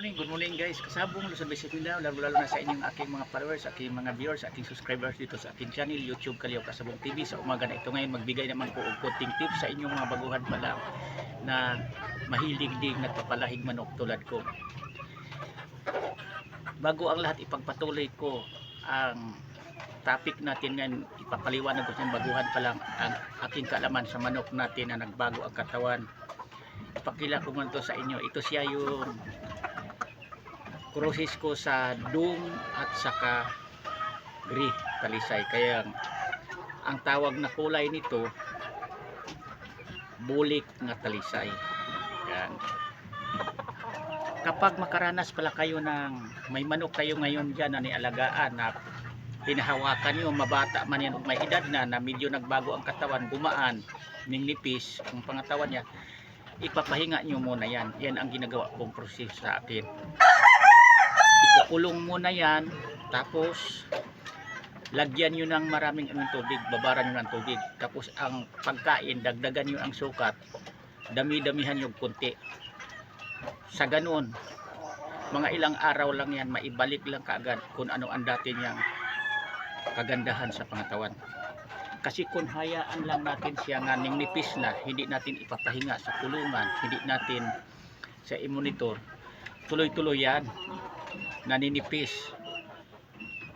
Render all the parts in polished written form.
Good morning guys. Kasabong Luzon, Visayas, Mindanao, lalo na sa inyong aking mga followers, aking mga viewers, aking subscribers dito sa aking channel, YouTube Kalyaw Kasabong TV. Sa umaga na ito ngayon, magbigay naman po og konting tips sa inyong mga baguhan pa lang na mahilig din nagpapalahig manok tulad ko. Bago ang lahat, ipagpatuloy ko ang topic natin ngayon. Ipapaliwanag ko sa baguhan pa lang ang aking kaalaman sa manok natin na nagbago ang katawan. Ipakila ko man to sa inyo. Ito siya yung crosses ko sa Dung at saka Gri Talisay. Kaya ang tawag na kulay nito bulik nga Talisay. Yan. Kapag makaranas pala kayo ng may manok kayo ngayon dyan na nialagaan na pinahawakan nyo, mabata man yan o may edad na medyo nagbago ang katawan, gumaan, ningnipis ang pangatawan niya, ipapahinga nyo muna yan. Yan ang ginagawa kong proseso sa akin. Ikukulong muna yan, tapos lagyan nyo ng maraming tubig, babaran nyo ng tubig. Tapos ang pagkain, dagdagan nyo ang sukat, dami-damihan nyo kunti. Sa ganun, mga ilang araw lang yan, maibalik lang kaagad kung ano ang dati niyang kagandahan sa pangatawan. Kasi kung hayaan lang natin siya nga nipis na, hindi natin ipapahinga sa kulungan, hindi natin sa imonitor, tuloy-tuloy yan, naninipis.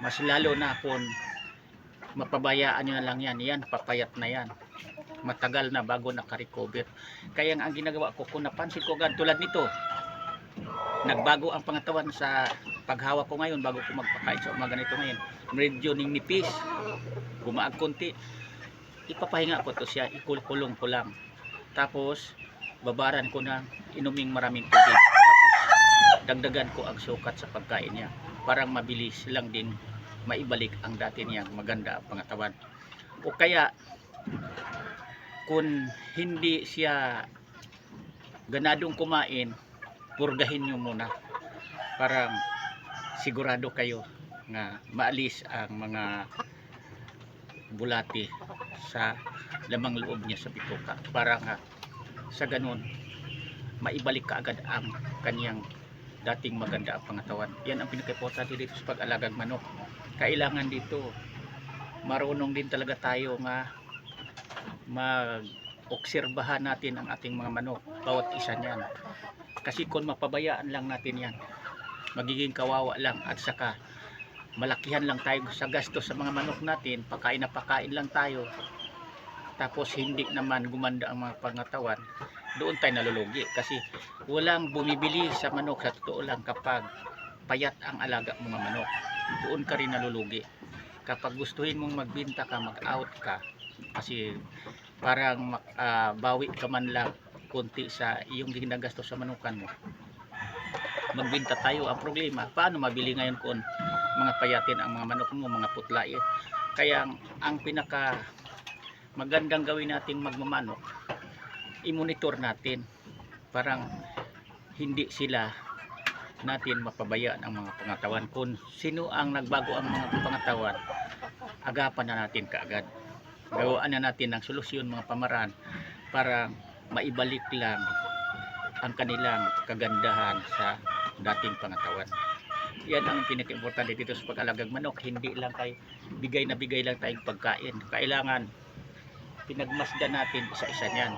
Mas lalo na kung mapabayaan nyo na lang yan, yan, papayat na yan. Matagal na bago nakarecover. Kaya ang ginagawa ko, kung napansin ko agad tulad nito, nagbago ang pangatawan sa paghawak ko ngayon bago ko magpakain sa umaga nito ngayon, medyo nipis, gumaag konti, ipapahinga ko to siya, ikulkulong ko lang, tapos babaran ko na inuming maraming tubig, tapos dagdagan ko ang sukat sa pagkain niya, parang mabilis lang din maibalik ang dati niyang maganda ang pangatawan. O kaya kung hindi siya ganadong kumain, purgahin nyo muna, parang sigurado kayo nga maalis ang mga bulati sa lamang loob niya sa bituka, para nga sa ganun maibalik kaagad ang kanyang dating maganda ang pangatawan. Yan ang pinaka-importante dito sa pag-alagang manok. Kailangan dito marunong din talaga tayo nga mag-obserbahan natin ang ating mga manok, bawat isa niyan. Kasi kung mapabayaan lang natin yan, magiging kawawa lang, at saka malakihan lang tayo sa gastos sa mga manok natin, pakain na pakain lang tayo, tapos hindi naman gumanda ang mga pangatawan, doon tayo nalulugi. Kasi walang bumibili sa manok, sa totoo lang, kapag payat ang alaga mga manok, doon ka rin nalulugi. Kapag gustuhin mong magbenta ka, mag-out ka, kasi parang bawi ka man lang konti sa iyong ginagastos sa manukan mo, magbenta tayo. Ang problema, paano mabili ngayon kung mga payatin ang mga manok mo, mga putlain? Kaya ang pinaka magandang gawin nating magmamanok, i-monitor natin, parang hindi sila natin mapabayaan ang mga pangatawan. Kung sino ang nagbago ang mga pangatawan, agapan na natin kaagad, gawaan na natin ng solusyon, mga pamaraan, para maibalik lang ang kanilang kagandahan sa dating pangatawan. Yan ang pinaka-importante dito sa pag-alagang manok. Hindi lang kay bigay na bigay lang tayong pagkain. Kailangan pinagmasdan natin isa-isa niyan.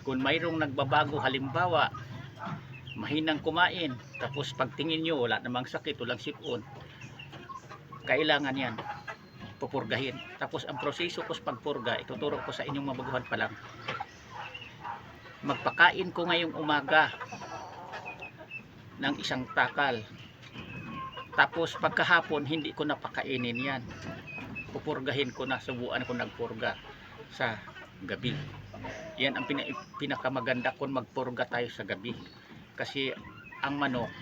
Kung mayroong nagbabago, halimbawa mahinang kumain, tapos pagtingin nyo wala namang sakit, walang sipon, kailangan yan pupurgahin. Tapos ang proseso ko sa pagpurga, ituturo ko sa inyong mabaguhan pa lang. Magpakain ko ngayong umaga ng isang takal, tapos pagkahapon hindi ko napakainin yan, pupurgahin ko na, subuan ko nagpurga sa gabi. Yan ang pinakamaganda kung magpurga tayo sa gabi, kasi ang manok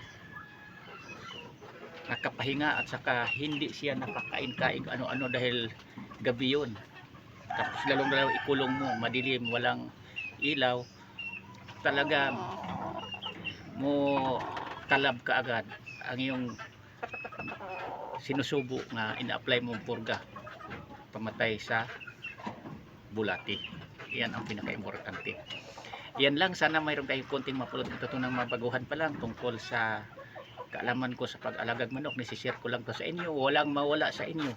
nakapahinga at saka hindi siya nakakain-kain ano-ano dahil gabi yun. Tapos lalong-lalo ikulong mo, madilim, walang ilaw, talagang mo talab ka agad ang iyong sinusubo nga ina-apply mong purga pamatay sa bulati. Yan ang pinaka-importante. Yan lang, sana mayroon kayong konting mapulot natutunang mabaguhan pa lang tungkol sa kaalaman ko sa pag-alagag manok, nisishare ko lang to sa inyo. Walang mawala sa inyo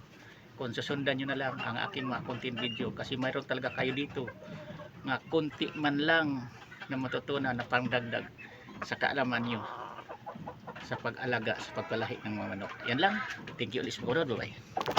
kung susundan nyo na lang ang aking mga content video, kasi mayroon talaga kayo dito nga kunti man lang na matutunan na pangdagdag sa kaalaman nyo sa pag-alaga, sa pagpalahi ng mga manok. Yan lang. Thank you ulit sa panonood. Bye.